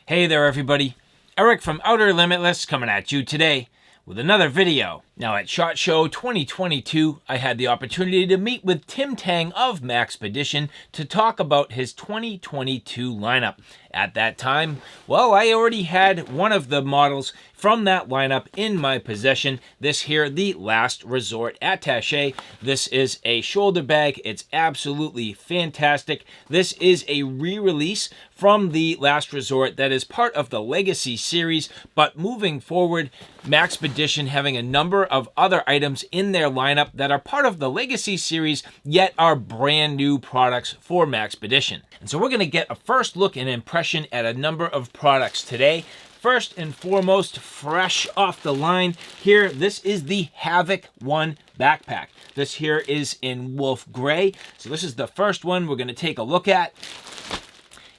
Hey there everybody, Eric from Outer Limitless coming at you today with another video. Now at SHOT Show 2022, I had the opportunity to meet with Tim Tang of Maxpedition to talk about his 2022 lineup. At that time, well, I already had one of the models from that lineup in my possession. This here, the Last Resort Attaché. This is a shoulder bag. It's absolutely fantastic. This is a re-release from the Last Resort that is part of the Legacy series, but moving forward, Maxpedition having a number of other items in their lineup that are part of the Legacy series, yet are brand new products for Maxpedition. And so we're going to get a first look and impression at a number of products today. First and foremost, fresh off the line here, this is the Havyk 1 backpack. This here is in wolf gray. So this is the first one we're going to take a look at.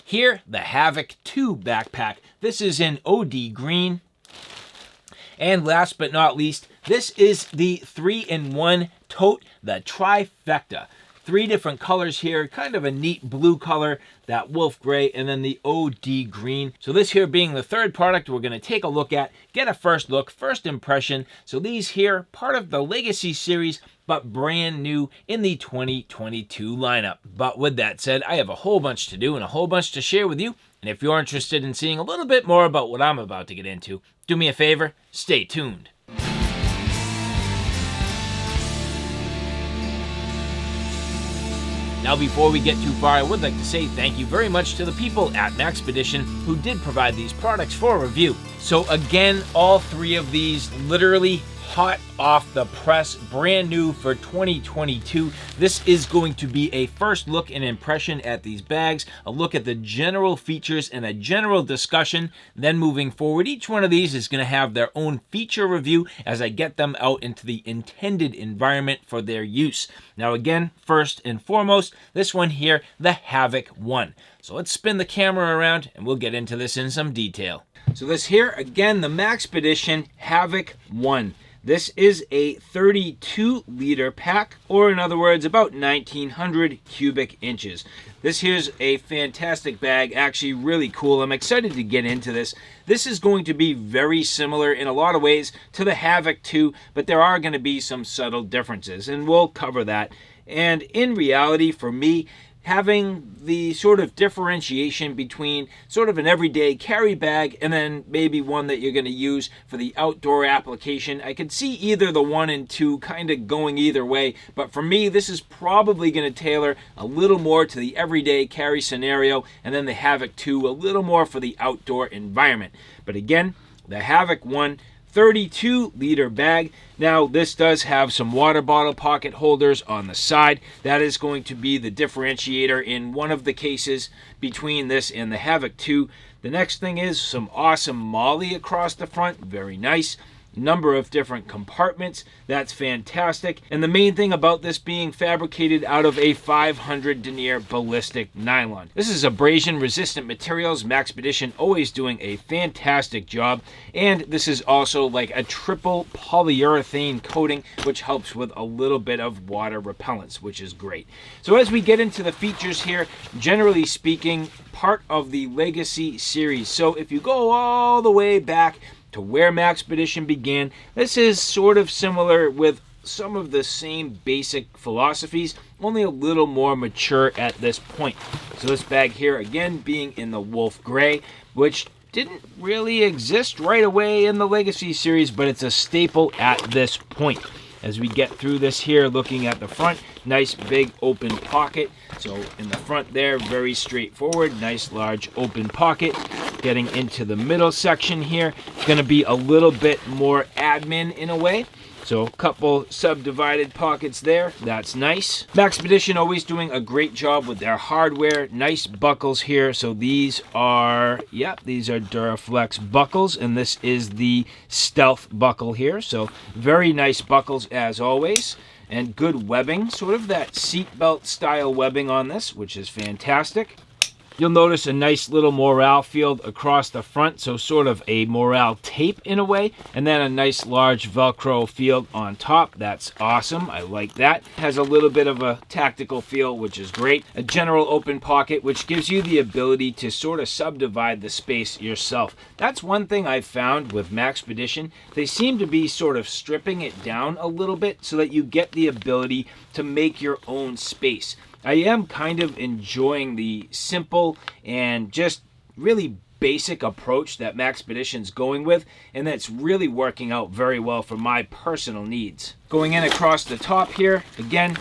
Here, the Havyk 2 backpack. This is in OD green. And last but not least, this is the 3-in-1 tote, the Trifecta. 3 different colors here, kind of a neat blue color, that wolf gray, and then the OD green. So this here being the third product we're going to take a look at, get a first look, first impression. So these here, part of the Legacy series, but brand new in the 2022 lineup. But with that said, I have a whole bunch to do and a whole bunch to share with you. And if you're interested in seeing a little bit more about what I'm about to get into, do me a favor, stay tuned. Now, before we get too far, I would like to say thank you very much to the people at Maxpedition who did provide these products for review. So again, all 3 of these literally hot off the press, brand new for 2022. This is going to be a first look and impression at these bags, a look at the general features and a general discussion. Then moving forward, each one of these is going to have their own feature review as I get them out into the intended environment for their use. Now again, first and foremost, this one here, the Havyk 1. So let's spin the camera around and we'll get into this in some detail. So this here, again, the Maxpedition Havyk 1. This is a 32-liter pack, or in other words, about 1,900 cubic inches. This here's a fantastic bag, actually really cool. I'm excited to get into this. This is going to be very similar in a lot of ways to the Havyk 2, but there are going to be some subtle differences, and we'll cover that. And in reality, for me, having the sort of differentiation between sort of an everyday carry bag and then maybe one that you're going to use for the outdoor application. I could see either the 1 and 2 kind of going either way, but for me, this is probably going to tailor a little more to the everyday carry scenario, and then the Havyk 2 a little more for the outdoor environment. But again, the Havyk 1, 32-liter bag. Now, this does have some water bottle pocket holders on the side. That is going to be the differentiator in one of the cases between this and the Havyk 2. The next thing is some awesome MOLLE across the front. Very nice. Number of different compartments. That's fantastic. And the main thing about this being fabricated out of a 500 denier ballistic nylon. This is abrasion resistant materials. Maxpedition always doing a fantastic job. And this is also like a triple polyurethane coating, which helps with a little bit of water repellence, which is great. So as we get into the features here, generally speaking, part of the Legacy series. So if you go all the way back to where Maxpedition began, this is sort of similar with some of the same basic philosophies, only a little more mature at this point. So this bag here, again, being in the wolf gray, which didn't really exist right away in the Legacy series, but it's a staple at this point. As we get through this here, looking at the front, nice big open pocket. So in the front there, very straightforward, nice large open pocket. Getting into the middle section here, going to be a little bit more admin in a way. So a couple subdivided pockets there. That's nice. Maxpedition always doing a great job with their hardware. Nice buckles here. So these are Duraflex buckles, and this is the Stealth buckle here. So very nice buckles as always. And good webbing, sort of that seatbelt style webbing on this, which is fantastic. You'll notice a nice little morale field across the front, so sort of a morale tape in a way, and then a nice large Velcro field on top. That's awesome. I like that. Has a little bit of a tactical feel, which is great. A general open pocket, which gives you the ability to sort of subdivide the space yourself. That's one thing I've found with Maxpedition. They seem to be sort of stripping it down a little bit so that you get the ability to make your own space. I am kind of enjoying the simple and just really basic approach that Maxpedition's going with, and that's really working out very well for my personal needs. Going in across the top here, again,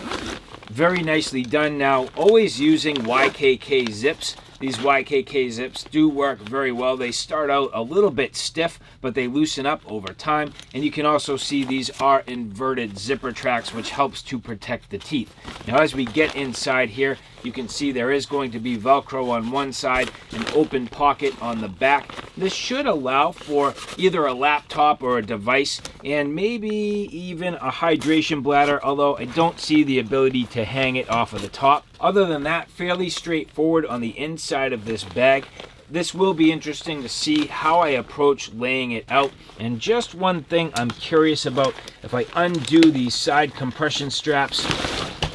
very nicely done. Now, always using YKK zips. These YKK zips do work very well. They start out a little bit stiff, but they loosen up over time. And you can also see these are inverted zipper tracks, which helps to protect the teeth. Now, as we get inside here, you can see there is going to be Velcro on one side, an open pocket on the back. This should allow for either a laptop or a device, and maybe even a hydration bladder, although I don't see the ability to hang it off of the top. Other than that, fairly straightforward on the inside of this bag. This will be interesting to see how I approach laying it out. And just one thing I'm curious about, if I undo these side compression straps,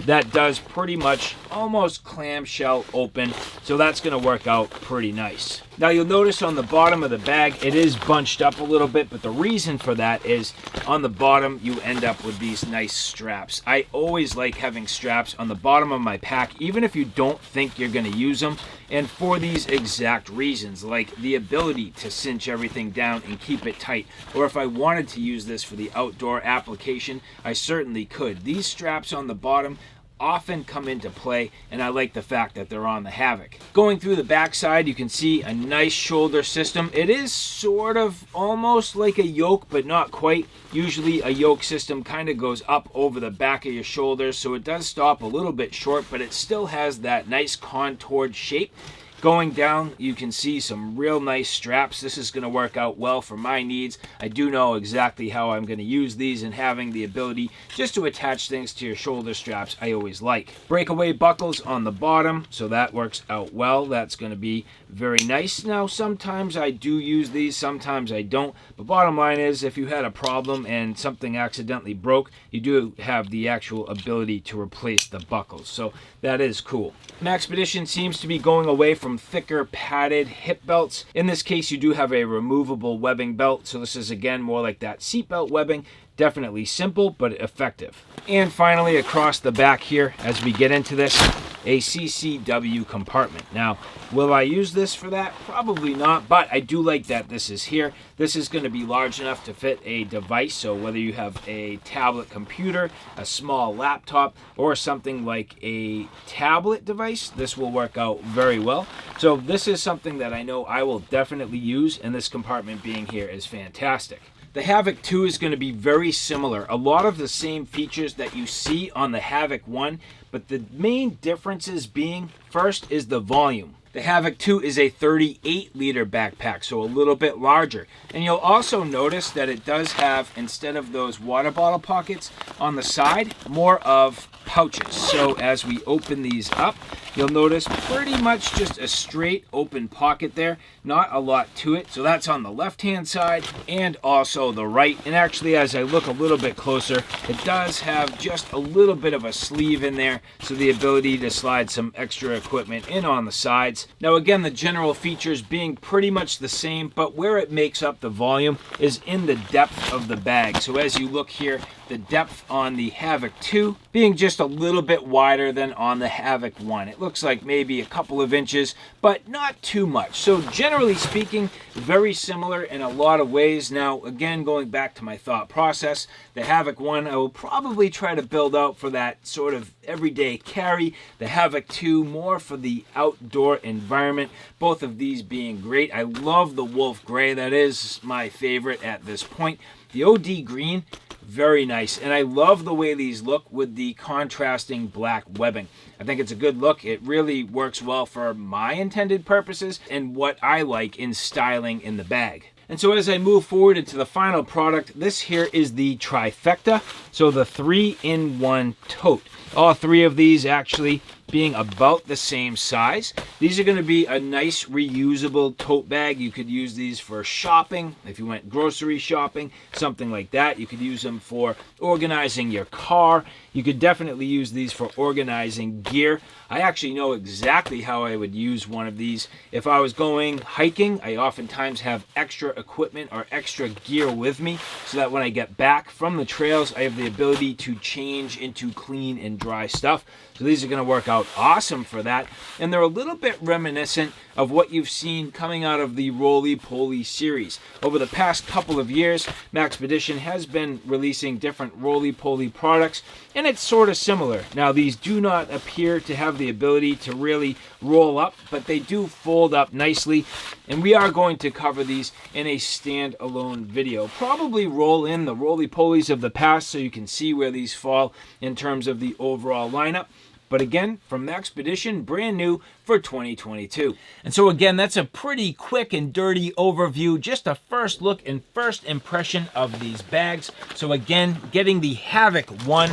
that does pretty much almost clamshell open, so that's going to work out pretty nice. Now, you'll notice on the bottom of the bag it is bunched up a little bit, but the reason for that is on the bottom you end up with these nice straps. I always like having straps on the bottom of my pack, even if you don't think you're going to use them, and for these exact reasons, like the ability to cinch everything down and keep it tight, or if I wanted to use this for the outdoor application, I certainly could. These straps on the bottom often come into play, and I like the fact that they're on the Havyk. Going through the backside, you can see a nice shoulder system. It is sort of almost like a yoke, but not quite. Usually a yoke system kind of goes up over the back of your shoulders, so it does stop a little bit short, but it still has that nice contoured shape. Going down, you can see some real nice straps. This is going to work out well for my needs. I do know exactly how I'm going to use these, and having the ability just to attach things to your shoulder straps, I always like. Breakaway buckles on the bottom, so that works out well. That's going to be very nice. Now, sometimes I do use these, sometimes I don't, but bottom line is, if you had a problem and something accidentally broke, you do have the actual ability to replace the buckles, so that is cool. Maxpedition seems to be going away from thicker padded hip belts. In this case, you do have a removable webbing belt, so this is again more like that seatbelt webbing. Definitely simple, but effective. And finally, across the back here, as we get into this, a CCW compartment. Now, will I use this for that? Probably not, but I do like that this is here. This is going to be large enough to fit a device, so whether you have a tablet computer, a small laptop, or something like a tablet device, this will work out very well. So this is something that I know I will definitely use, and this compartment being here is fantastic. The Havyk 2 is going to be very similar. A lot of the same features that you see on the Havyk 1, but the main differences being, first is the volume. The Havyk 2 is a 38-liter backpack, so a little bit larger. And you'll also notice that it does have, instead of those water bottle pockets on the side, more of pouches. So as we open these up, you'll notice pretty much just a straight open pocket there, not a lot to it. So that's on the left-hand side and also the right. And actually, as I look a little bit closer, it does have just a little bit of a sleeve in there, so the ability to slide some extra equipment in on the sides. Now again, the general features being pretty much the same, but where it makes up the volume is in the depth of the bag. So as you look here, the depth on the Havyk 2 being just a little bit wider than on the Havyk 1. It looks like maybe a couple of inches, but not too much. So generally speaking, very similar in a lot of ways. Now, again, going back to my thought process, the Havyk 1 I will probably try to build out for that sort of everyday carry. The Havyk 2 more for the outdoor environment. Both of these being great. I love the wolf gray. That is my favorite at this point. The OD green, very nice, and I love the way these look with the contrasting black webbing. I think it's a good look. It really works well for my intended purposes and what I like in styling in the bag. And so as I move forward into the final product, this here is the Trifecta, so the 3-in-1 tote. All three of these actually being about the same size. These are going to be a nice reusable tote bag. You could use these for shopping, if you went grocery shopping, something like that. You could use them for organizing your car. You could definitely use these for organizing gear. I actually know exactly how I would use one of these. If I was going hiking, I oftentimes have extra equipment or extra gear with me so that when I get back from the trails, I have the ability to change into clean and dry stuff. So these are going to work out awesome for that. And they're a little bit reminiscent of what you've seen coming out of the roly-poly series. Over the past couple of years, Maxpedition has been releasing different roly-poly products, and it's sort of similar. Now, these do not appear to have the ability to really roll up, but they do fold up nicely, and we are going to cover these in a standalone video. Probably roll in the roly-polies of the past so you can see where these fall in terms of the overall lineup. But again, from Maxpedition, brand new for 2022. And so again, that's a pretty quick and dirty overview, just a first look and first impression of these bags. So again, getting the Havyk 1,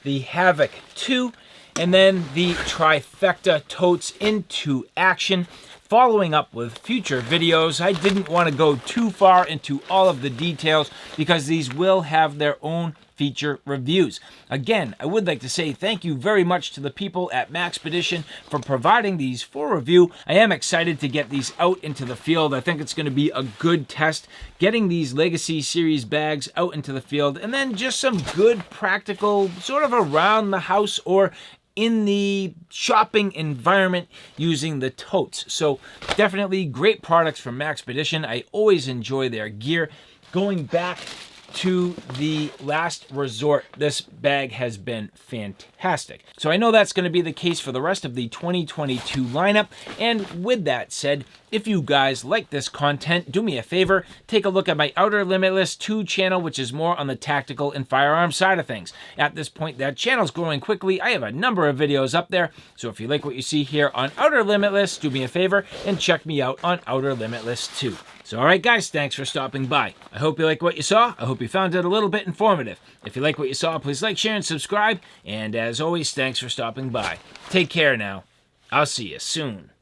the Havyk 2, and then the Trifecta totes into action. Following up with future videos, I didn't want to go too far into all of the details because these will have their own feature reviews. Again, I would like to say thank you very much to the people at Maxpedition for providing these for review. I am excited to get these out into the field. I think it's going to be a good test, getting these Legacy Series bags out into the field, and then just some good practical sort of around the house or in the shopping environment using the totes. So definitely great products from Maxpedition. I always enjoy their gear. Going back to the last resort, this bag has been fantastic. So I know that's going to be the case for the rest of the 2022 lineup. And with that said, if you guys like this content, do me a favor, take a look at my Outer Limitless 2 channel, which is more on the tactical and firearm side of things. At this point, that channel's growing quickly. I have a number of videos up there. So if you like what you see here on Outer Limitless, do me a favor and check me out on Outer Limitless 2. So all right, guys, thanks for stopping by. I hope you like what you saw. I hope you found it a little bit informative. If you like what you saw, please like, share, and subscribe. And as always, thanks for stopping by. Take care now. I'll see you soon.